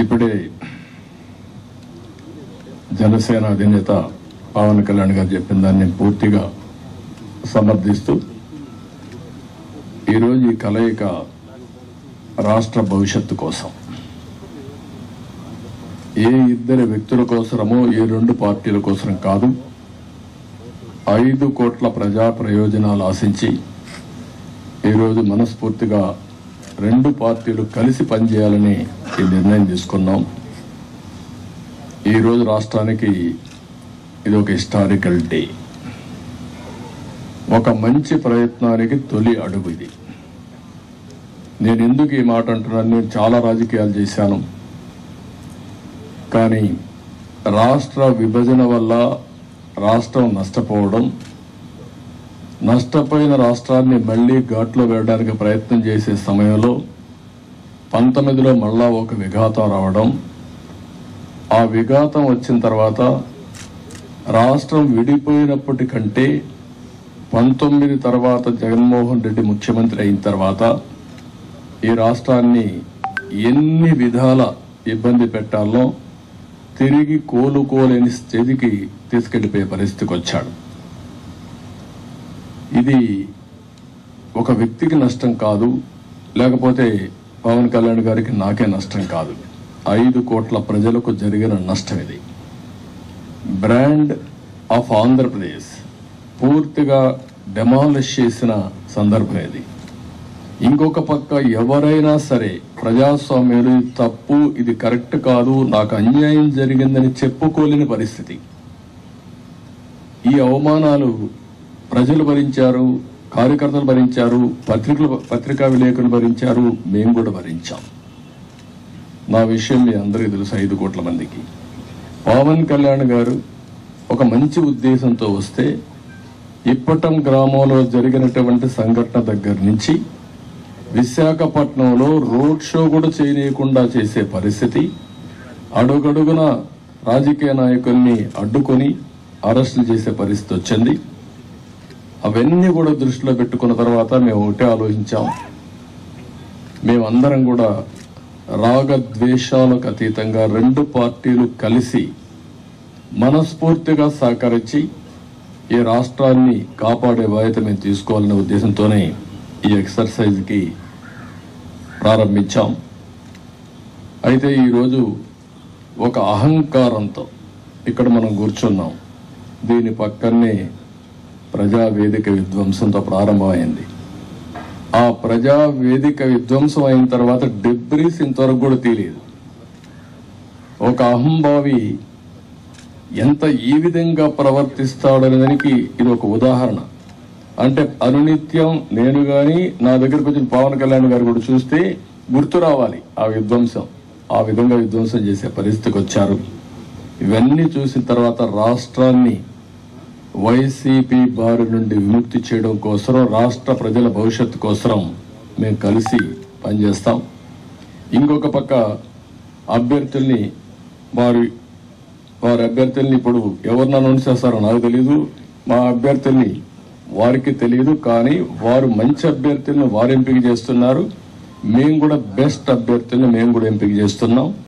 ఇప్పుడే జనసేన అధినేత పవన్ కళ్యాణ్ గారు చెప్పిన దాన్ని పూర్తిగా సమర్థిస్తూ ఈరోజు ఈ కలయిక రాష్ట్ర భవిష్యత్తు కోసం, ఏ ఇద్దరు వ్యక్తుల కోసమో ఏ రెండు పార్టీల కోసం కాదు, 5 కోట్ల ప్రజా ప్రయోజనాలు ఆశించి ఈరోజు మనస్ఫూర్తిగా 2 పార్టీలు కలిసి పనిచేయాలని ఈ నిర్ణయం తీసుకున్నాం. ఈరోజు రాష్ట్రానికి ఇది ఒక హిస్టారికల్ డే, ఒక మంచి ప్రయత్నానికి తొలి అడుగు ఇది. నేను ఎందుకు ఈ మాట అంటున్నాను? నేను చాలా రాజకీయాలు చేశాను, కానీ రాష్ట్ర విభజన వల్ల రాష్ట్రం నష్టపోవడం, నష్టపోయిన రాష్ట్రాన్ని మళ్లీ ఘాట్లో వేయడానికి ప్రయత్నం చేసే సమయంలో 19లో మళ్ళా ఒక విఘాతం రావడం, ఆ విఘాతం వచ్చిన తర్వాత రాష్ట్రం విడిపోయినప్పటికంటే 19 తర్వాత జగన్మోహన్ రెడ్డి ముఖ్యమంత్రి అయిన తర్వాత ఈ రాష్ట్రాన్ని ఎన్ని విధాల ఇబ్బంది పెట్టాలో తిరిగి కోలుకోలేని స్థితికి తీసుకెళ్లిపోయే పరిస్థితికి వచ్చాడు. ఇది ఒక వ్యక్తికి నష్టం కాదు, లేకపోతే పవన్ కళ్యాణ్ గారికి నాకే నష్టం కాదు, 5 కోట్ల ప్రజలకు జరిగిన నష్టం. ఇది బ్రాండ్ ఆఫ్ ఆంధ్రప్రదేశ్ పూర్తిగా డెమాలిష్ చేసిన సందర్భం ఇది. ఇంకొక పక్క ఎవరైనా సరే ప్రజాస్వామ్యులు తప్పు, ఇది కరెక్ట్ కాదు, నాకు అన్యాయం జరిగిందని చెప్పుకోలేని పరిస్థితి. ఈ అవమానాలు ప్రజలు భరించారు, కార్యకర్తలు భరించారు, పత్రికా విలేకరులు భరించారు, మేము కూడా భరించాం. నా విషయం మీ అందరికీ తెలుసు. 5 కోట్ల మందికి పవన్ కళ్యాణ్ గారు ఒక మంచి ఉద్దేశంతో వస్తే ఇప్పటం గ్రామంలో జరిగినటువంటి సంఘటన దగ్గర నుంచి విశాఖపట్నంలో రోడ్ షో కూడా చేయనీయకుండా చేసే పరిస్థితి, అడుగడుగున రాజకీయ నాయకుల్ని అడ్డుకొని అరెస్టులు చేసే పరిస్థితి వచ్చింది. అవన్నీ కూడా దృష్టిలో పెట్టుకున్న తర్వాత మేము ఒకటే ఆలోచించాం, మేమందరం కూడా రాగద్వేషాలకు అతీతంగా 2 పార్టీలు కలిసి మనస్ఫూర్తిగా సహకరించి ఈ రాష్ట్రాన్ని కాపాడే బాధ్యత మేము తీసుకోవాలనే ఉద్దేశంతోనే ఈ ఎక్సర్సైజ్కి ప్రారంభించాం. అయితే ఈరోజు ఒక అహంకారంతో ఇక్కడ మనం కూర్చున్నాం. దీని పక్కనే ప్రజావేదిక విధ్వంసంతో ప్రారంభమైంది. ఆ ప్రజావేదిక విధ్వంసం అయిన తర్వాత డెబ్రీస్ ఇంతవరకు కూడా తెలియదు. ఒక అహంభావి ఎంత ఈ విధంగా ప్రవర్తిస్తాడనేదానికి ఇది ఒక ఉదాహరణ. అంటే అనునిత్యం నేను గాని నా దగ్గరకు వచ్చిన పవన్ కళ్యాణ్ గారు కూడా చూస్తే గుర్తు రావాలి ఆ విధ్వంసం. ఆ విధంగా విధ్వంసం చేసే పరిస్థితికి వచ్చారు. ఇవన్నీ చూసిన తర్వాత రాష్ట్రాన్ని వైసీపీ బారి నుండి విముక్తి చేయడం కోసం, రాష్ట్ర ప్రజల భవిష్యత్తు కోసం మేము కలిసి పనిచేస్తాం. ఇంకొక పక్క అభ్యర్థుల్ని వారి అభ్యర్థుల్ని ఇప్పుడు ఎవరిని అనౌన్స్ చేస్తారో నాకు తెలియదు, మా అభ్యర్థుల్ని వారికి తెలియదు, కానీ వారు మంచి అభ్యర్థులను వారు ఎంపిక చేస్తున్నారు. మేము కూడా బెస్ట్ అభ్యర్థులను మేము కూడా ఎంపిక చేస్తున్నాం.